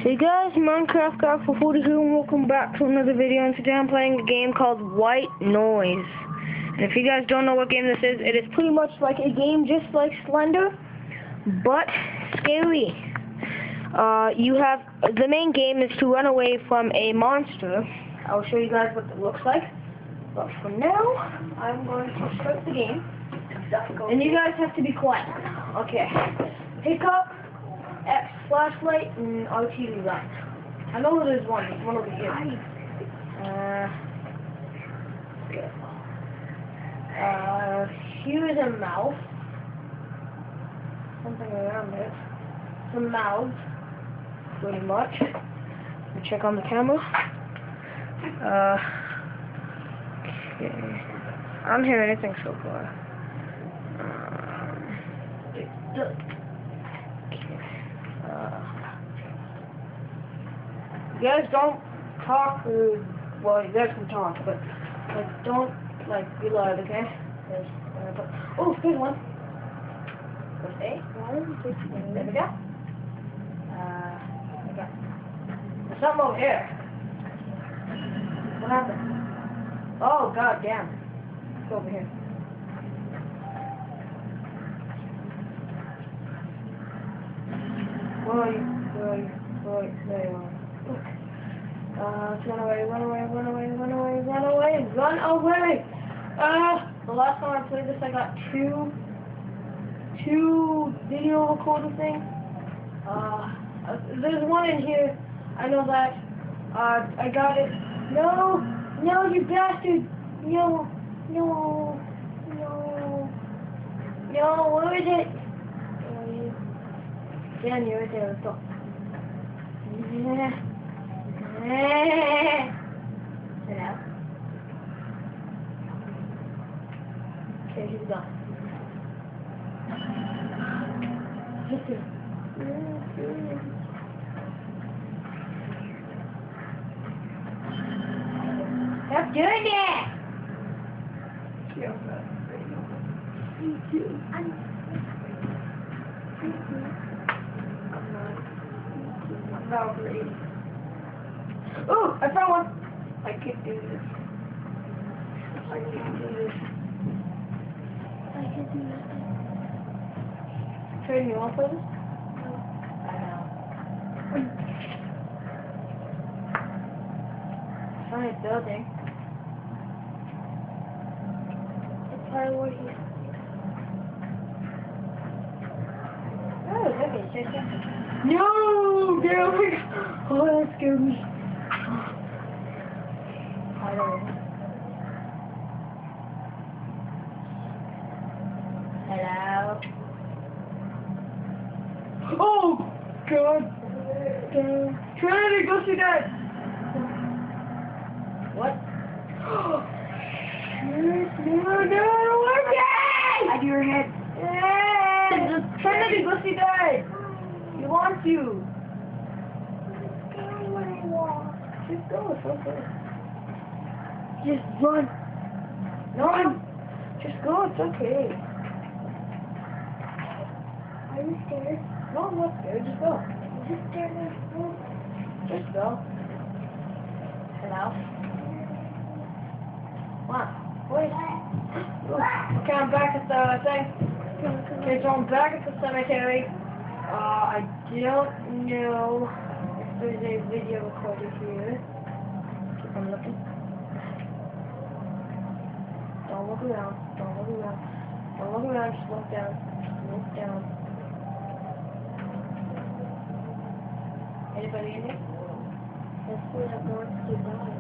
Hey guys, Minecraft Guy for 42 and welcome back to another video, and today I'm playing a game called White Noise. And if you guys don't know what game this is, it is pretty much like a game just like Slender, but scary. The main game is to run away from a monster. I'll show you guys what it looks like. But for now, I'm going to start the game. And you guys have to be quiet. Okay. Pick up X flashlight and RT light. I know there's one. There's one over here. Here's a mouth. Something around it. Some mouths. Pretty much. Let me check on the camera. Okay. I don't hear anything so far. You guys don't talk, well, you guys can talk, but like, don't be loud, okay? Oh, good one. Press A. There we go. There's something over here. What happened? Oh, god damn. Let's go over here. Where are you? There you are. Let's run away. The last time I played this, I got two video recorder things. There's one in here. I know that. I got it. No, you bastard. No, where is it? Down here, right there, let's go. Sit out. Okay, he's gone. Stop doing it! Valkyrie. Oh, I found one! I can't do this. Trade me one for this? I know. Found a building. It's probably where he is. Oh, okay, check. No! Get over here! Oh, that scared me. I don't know. Hello? Oh! God! Trinity, go see that! What? No, working! I do your head. Yeah! Trinity, go see that! He wants you. Just go, it's okay. Just run. No, just go, it's okay. Are you scared? No, I'm not scared, just go. Just scared of food? Just go. Hello? What? Wait. Okay, I'm back at the thing. Okay, so I'm back at the cemetery. I don't know if there's a video recorder here. Keep on looking. Don't look around. Just look down. Anybody in here? That's what I'm going to die.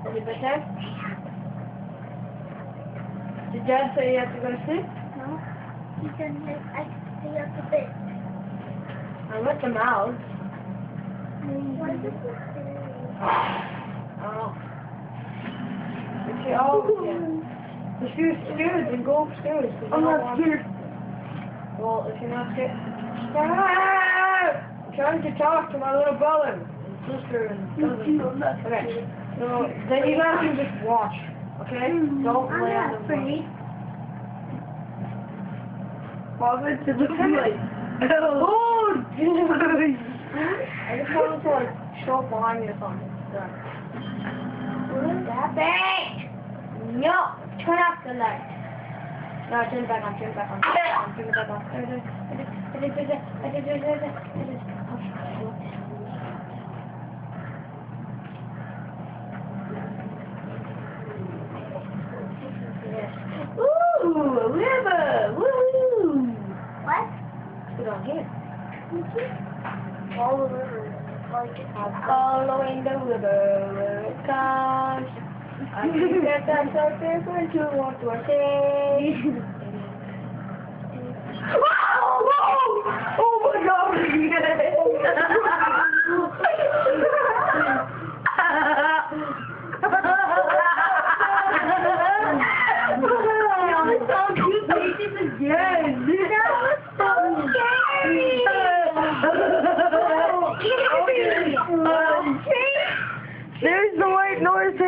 Is it bedtime? Did Dad say you have to go to sleep? No. He said that I can stay up a bit. I let them out. What is it? Oh. If you're scared, then go upstairs. I'm not scared. Well, if you're not scared... I'm trying to talk to my little brother and sister and cousin. Okay. So, then you guys can just watch. Okay? Don't lay on the afraid. Pause it to the right. Oh, dude! I just wanted to like show up behind me or something. Done. Stop it! No! Turn off the light. No, turn it back on, turn it back on. Turn it back on. Ooh, a river! Woo! What? Put on here. All the rivers. Like I'm following the river where it comes. I think that that's so different to what we're saying. Oh my God! There's the white North.